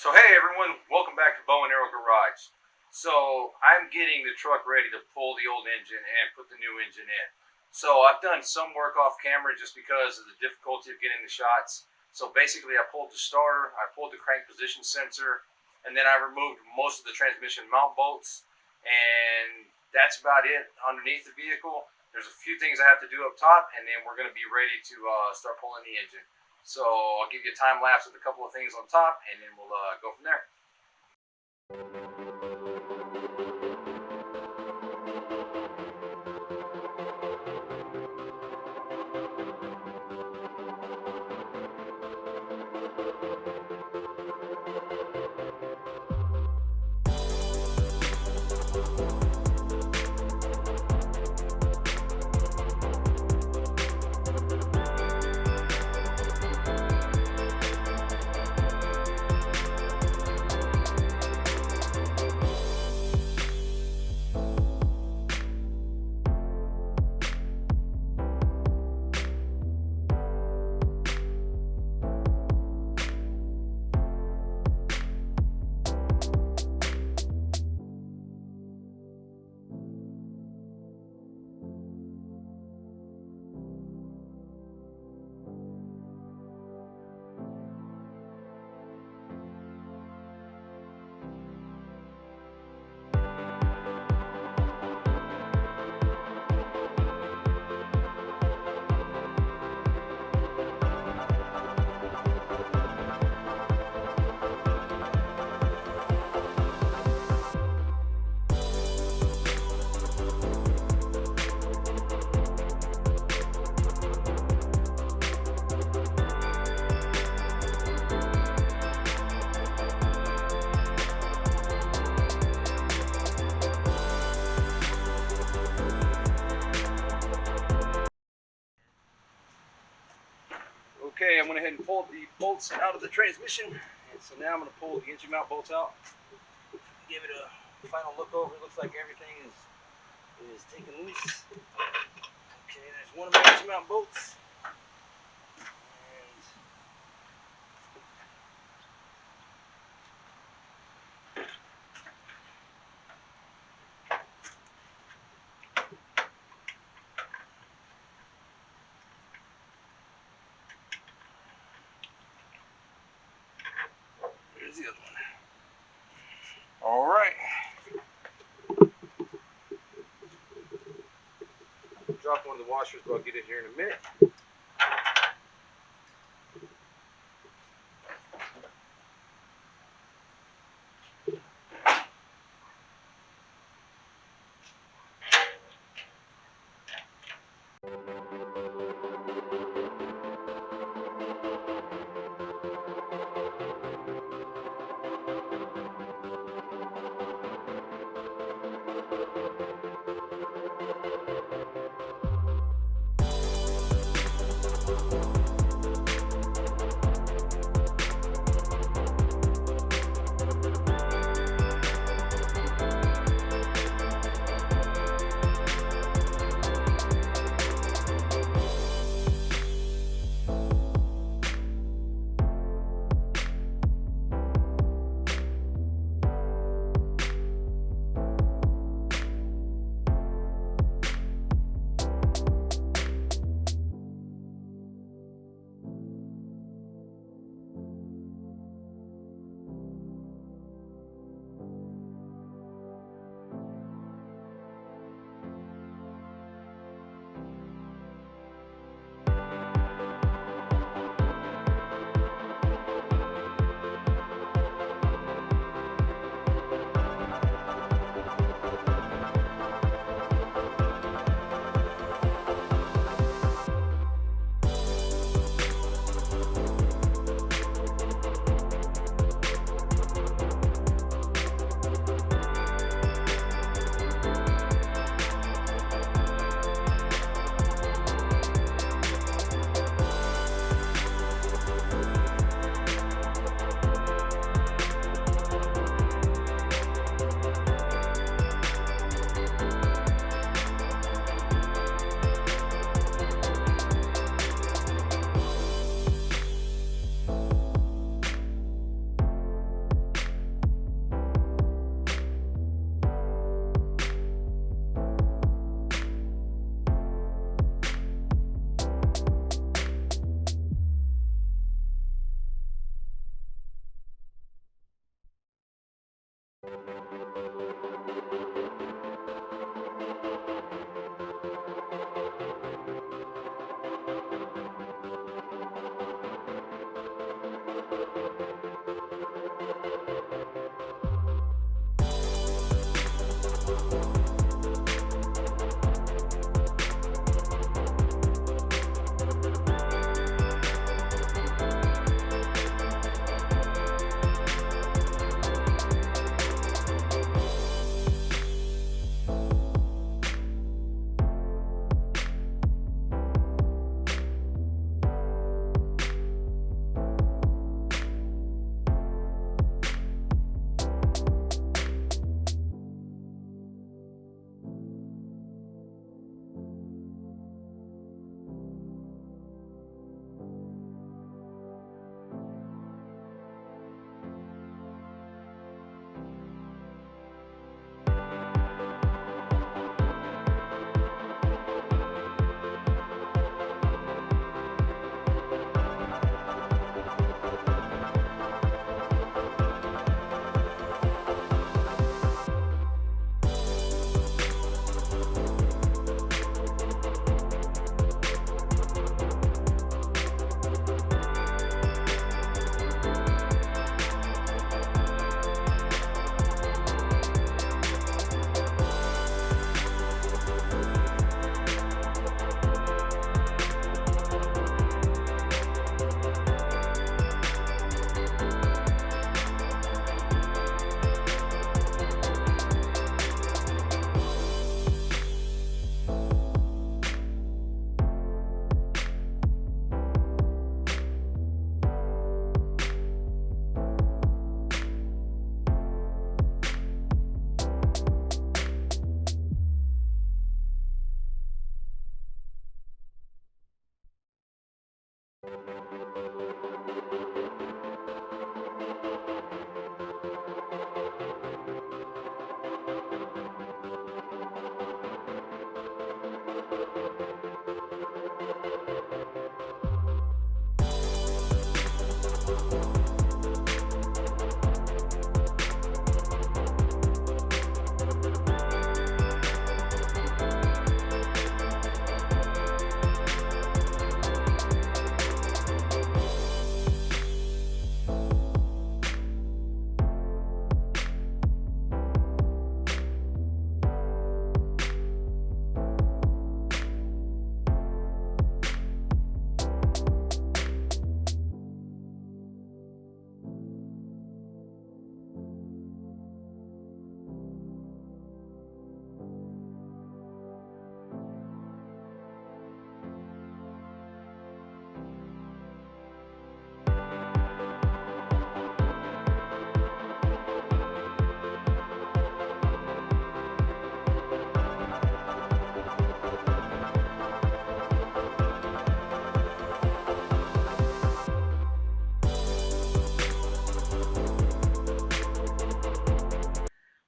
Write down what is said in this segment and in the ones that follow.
So hey everyone, welcome back to Bow and Arrow Garage. So I'm getting the truck ready to pull the old engine and put the new engine in. So I've done some work off camera just because of the difficulty of getting the shots. So basically I pulled the starter, I pulled the crank position sensor, and then I removed most of the transmission mount bolts, and that's about it underneath the vehicle. There's a few things I have to do up top, and then we're going to be ready to start pulling the engine. So I'll give you a time lapse with a couple of things on top, and then we'll go from there. Okay, I went ahead and pulled the bolts out of the transmission, and so now I'm going to pull the engine mount bolts out, give it a final look over. It looks like everything is taken loose. Okay, there's one of my engine mount bolts. There's the other one. All right. Drop one of the washers, but I'll get it here in a minute.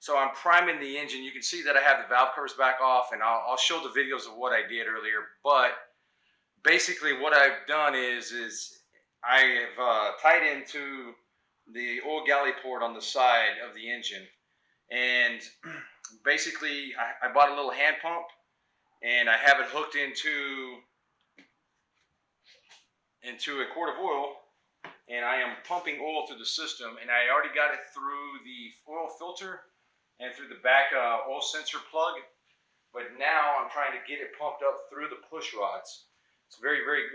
So I'm priming the engine. You can see that I have the valve covers back off, and I'll show the videos of what I did earlier. But basically what I've done is I have tied into the oil galley port on the side of the engine. And basically I bought a little hand pump, and I have it hooked into a quart of oil, and I am pumping oil through the system, and I already got it through the oil filter and through the back oil sensor plug, but now I'm trying to get it pumped up through the push rods. It's very, very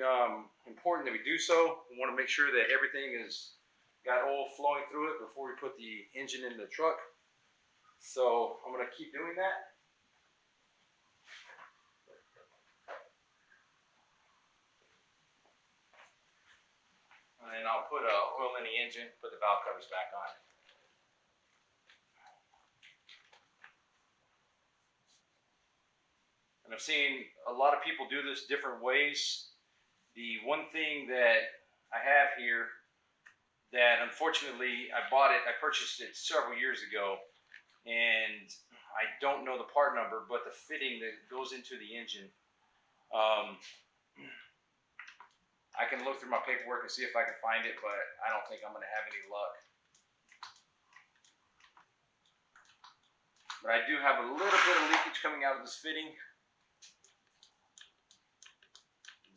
important that we do so. We want to make sure that everything is got oil flowing through it before we put the engine in the truck. So I'm going to keep doing that. And then I'll put oil in the engine, put the valve covers back on. And I've seen a lot of people do this different ways. The one thing that I have here that unfortunately I purchased it several years ago, and I don't know the part number, but the fitting that goes into the engine, I can look through my paperwork and see if I can find it, but I don't think I'm going to have any luck. But I do have a little bit of leakage coming out of this fitting.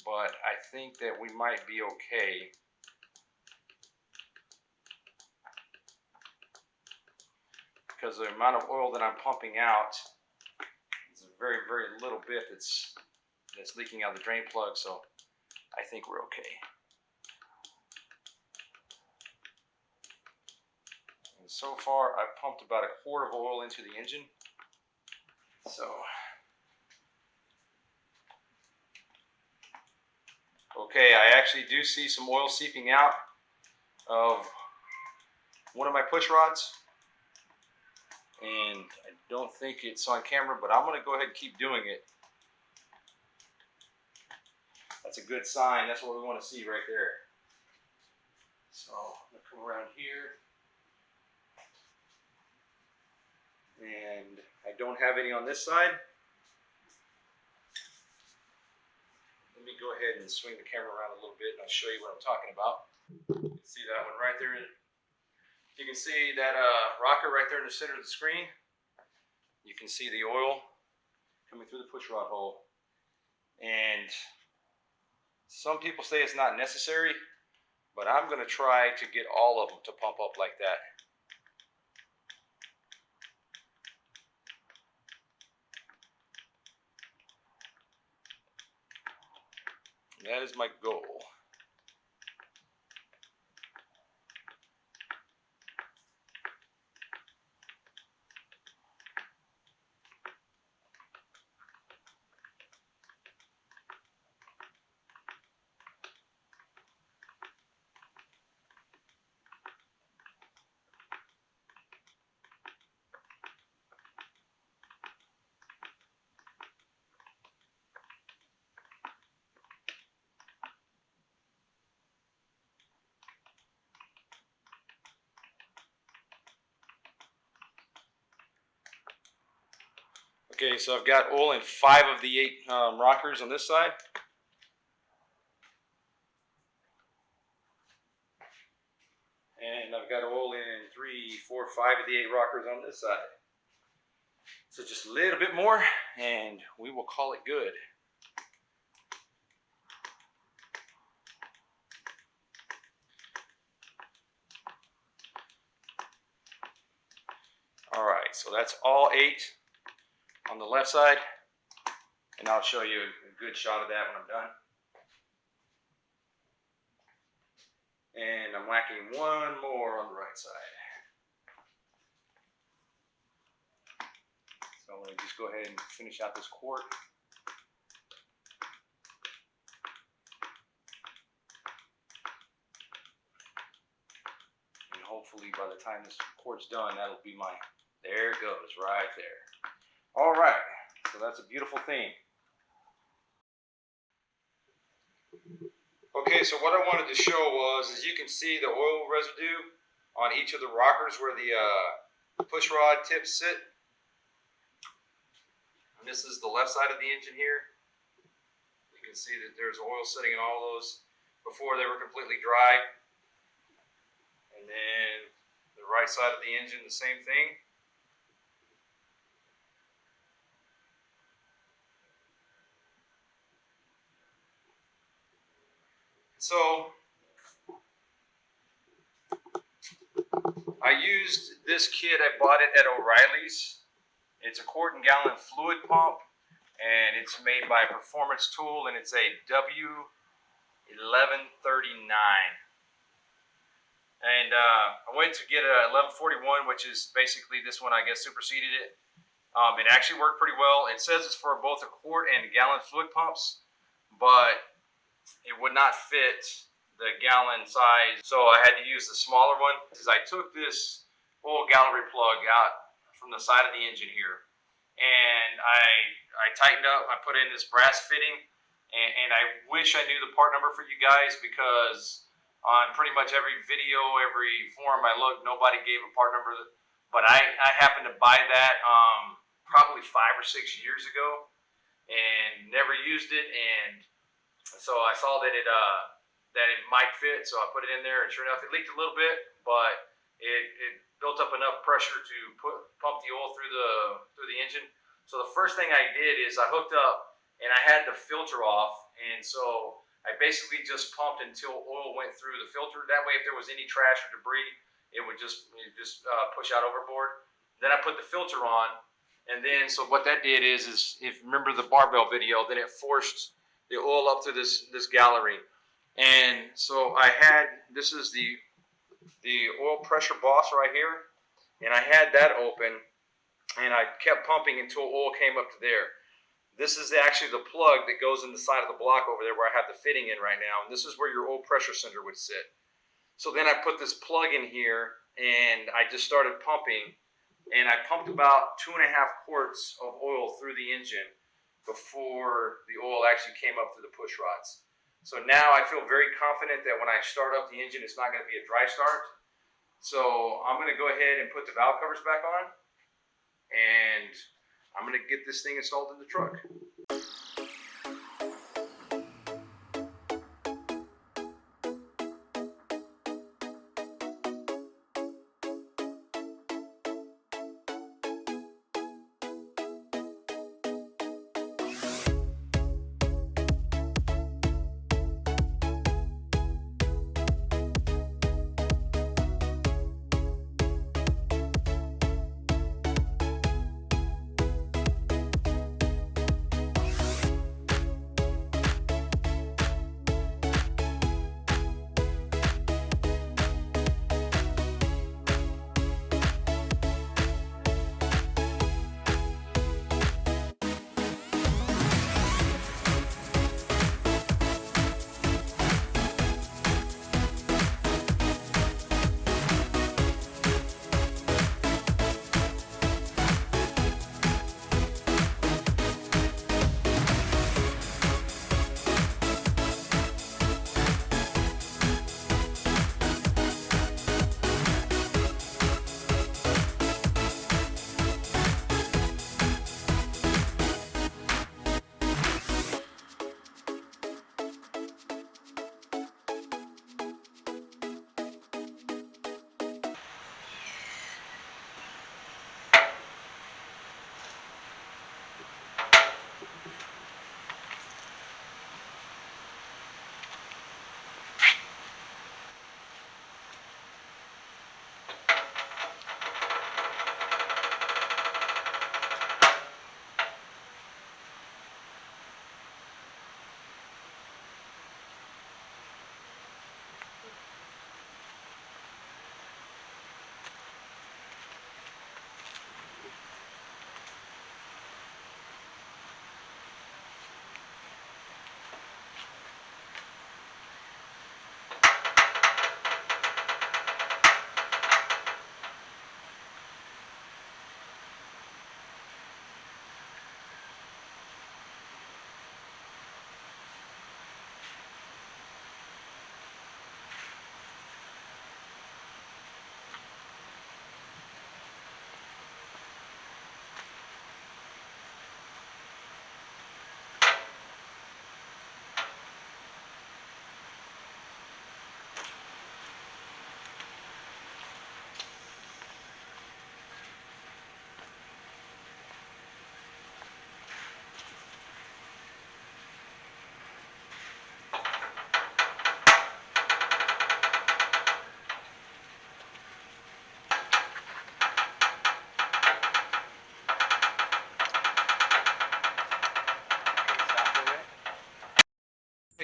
But I think that we might be okay. because the amount of oil that I'm pumping out is a very, very little bit that's leaking out the drain plug, so I think we're okay. And so far, I've pumped about a quart of oil into the engine. So, okay, I actually do see some oil seeping out of one of my push rods. And I don't think it's on camera, but I'm going to go ahead and keep doing it. That's a good sign. That's what we want to see right there. So I'm going to come around here. And I don't have any on this side. Let me go ahead and swing the camera around a little bit and I'll show you what I'm talking about. You can see that one right there. You can see that rocker right there in the center of the screen. You can see the oil coming through the push rod hole. And some people say it's not necessary, but I'm going to try to get all of them to pump up like that. That is my goal. Okay, so I've got oil in 5 of the 8 rockers on this side. And I've got oil in 3, 4, 5 of the 8 rockers on this side. So just a little bit more and we will call it good. Alright, so that's all 8 on the left side. And I'll show you a good shot of that when I'm done. And I'm whacking one more on the right side. So I'm going to just go ahead and finish out this quart. And hopefully by the time this quart's done, that'll be my, there it goes, right there. Alright, so that's a beautiful thing. Okay, so what I wanted to show was, as you can see the oil residue on each of the rockers where the push rod tips sit. And this is the left side of the engine here. You can see that there's oil sitting in all those before they were completely dry. And then the right side of the engine, the same thing. So I used this kit. I bought it at O'Reilly's. It's a quart and gallon fluid pump, and it's made by Performance Tool, and it's a W1139. And I went to get a 1141, which is basically this one, I guess, superseded it. It actually worked pretty well. It says it's for both a quart and gallon fluid pumps, but it would not fit the gallon size, so I had to use the smaller one. Because I took this oil gallery plug out from the side of the engine here, and I tightened up. I put in this brass fitting, and I wish I knew the part number for you guys, because on pretty much every video, every forum I looked, nobody gave a part number. But I happened to buy that probably 5 or 6 years ago, and never used it. And so I saw that it might fit, so I put it in there, and sure enough, it leaked a little bit, but it built up enough pressure to pump the oil through the engine. So the first thing I did is I hooked up, and I had the filter off, and so I basically just pumped until oil went through the filter. That way, if there was any trash or debris, it would just push out overboard. Then I put the filter on, and then so what that did is if you remember the barbell video, then it forced the oil up to this gallery. And so I had, this is the oil pressure boss right here, and I had that open, and I kept pumping until oil came up to there. This is actually the plug that goes in the side of the block over there where I have the fitting in right now, and this is where your oil pressure sender would sit. So then I put this plug in here, and I just started pumping, and I pumped about 2.5 quarts of oil through the engine before the oil actually came up through the push rods. So now I feel very confident that when I start up the engine, it's not going to be a dry start. So I'm going to go ahead and put the valve covers back on, and I'm going to get this thing installed in the truck.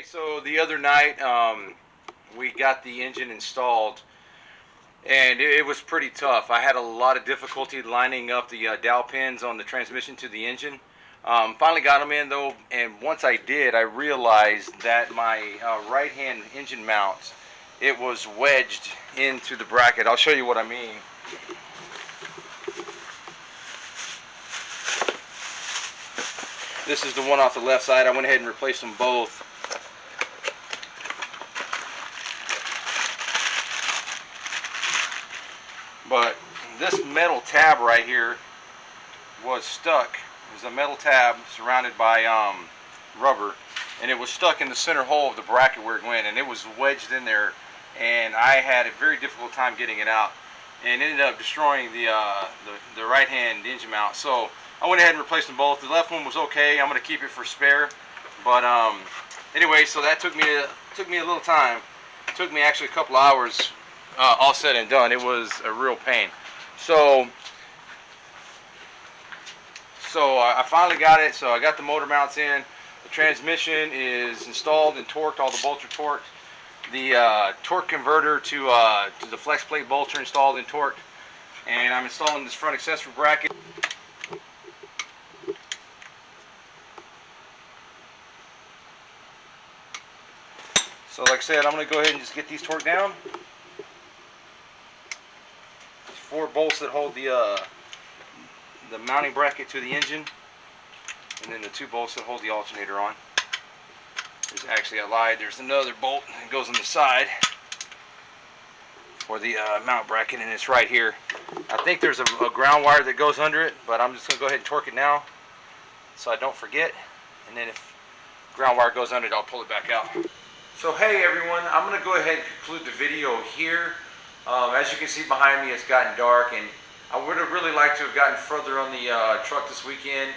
So the other night, we got the engine installed, and it was pretty tough. I had a lot of difficulty lining up the dowel pins on the transmission to the engine. Finally got them in though, and once I did, I realized that my right-hand engine mount, it was wedged into the bracket. I'll show you what I mean. This is the one off the left side. I went ahead and replaced them both. But this metal tab right here was stuck. It was a metal tab surrounded by rubber, and it was stuck in the center hole of the bracket where it went, and it was wedged in there, and I had a very difficult time getting it out, and ended up destroying the right-hand engine mount. So I went ahead and replaced them both. The left one was okay. I'm going to keep it for spare. But anyway, so that took me a little time. It took me actually a couple hours, all said and done. It was a real pain. So So I finally got it. So I got the motor mounts in. The transmission is installed and torqued. All the bolts are torqued. The torque converter to the flex plate bolts are installed and torqued. And I'm installing this front accessory bracket. So like I said, I'm going to go ahead and just get these torqued down. There's 4 bolts that hold the mounting bracket to the engine, and then the 2 bolts that hold the alternator on. There's actually, I lied, there's another bolt that goes on the side for the mount bracket, and it's right here. I think there's a ground wire that goes under it, but I'm just going to go ahead and torque it now so I don't forget, and then if ground wire goes under it, I'll pull it back out. So hey everyone, I'm going to go ahead and conclude the video here. As you can see behind me, it's gotten dark, and I would have really liked to have gotten further on the truck this weekend,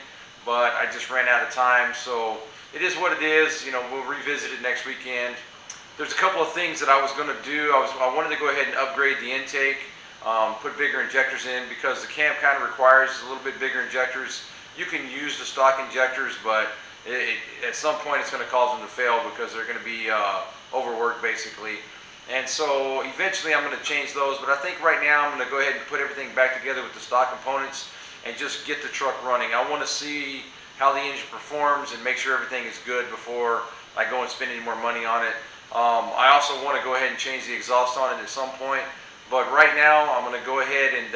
but I just ran out of time. So it is what it is. You know, we'll revisit it next weekend. There's a couple of things that I was going to do. I wanted to go ahead and upgrade the intake, put bigger injectors in, because the cam kind of requires a little bit bigger injectors. You can use the stock injectors, but at some point it's going to cause them to fail because they're going to be overworked basically. And so eventually I'm going to change those, but I think right now I'm going to go ahead and put everything back together with the stock components and just get the truck running. I want to see how the engine performs and make sure everything is good before I go and spend any more money on it. I also want to go ahead and change the exhaust on it at some point, but right now I'm going to go ahead and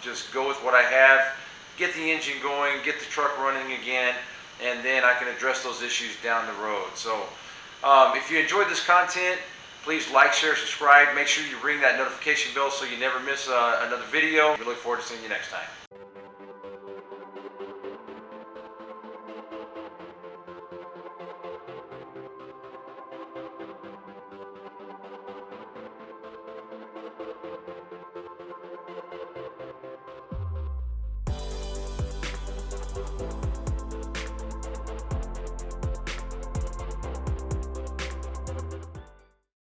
just go with what I have, get the engine going, get the truck running again, and then I can address those issues down the road. So if you enjoyed this content, please like, share, subscribe. Make sure you ring that notification bell so you never miss another video. We look forward to seeing you next time.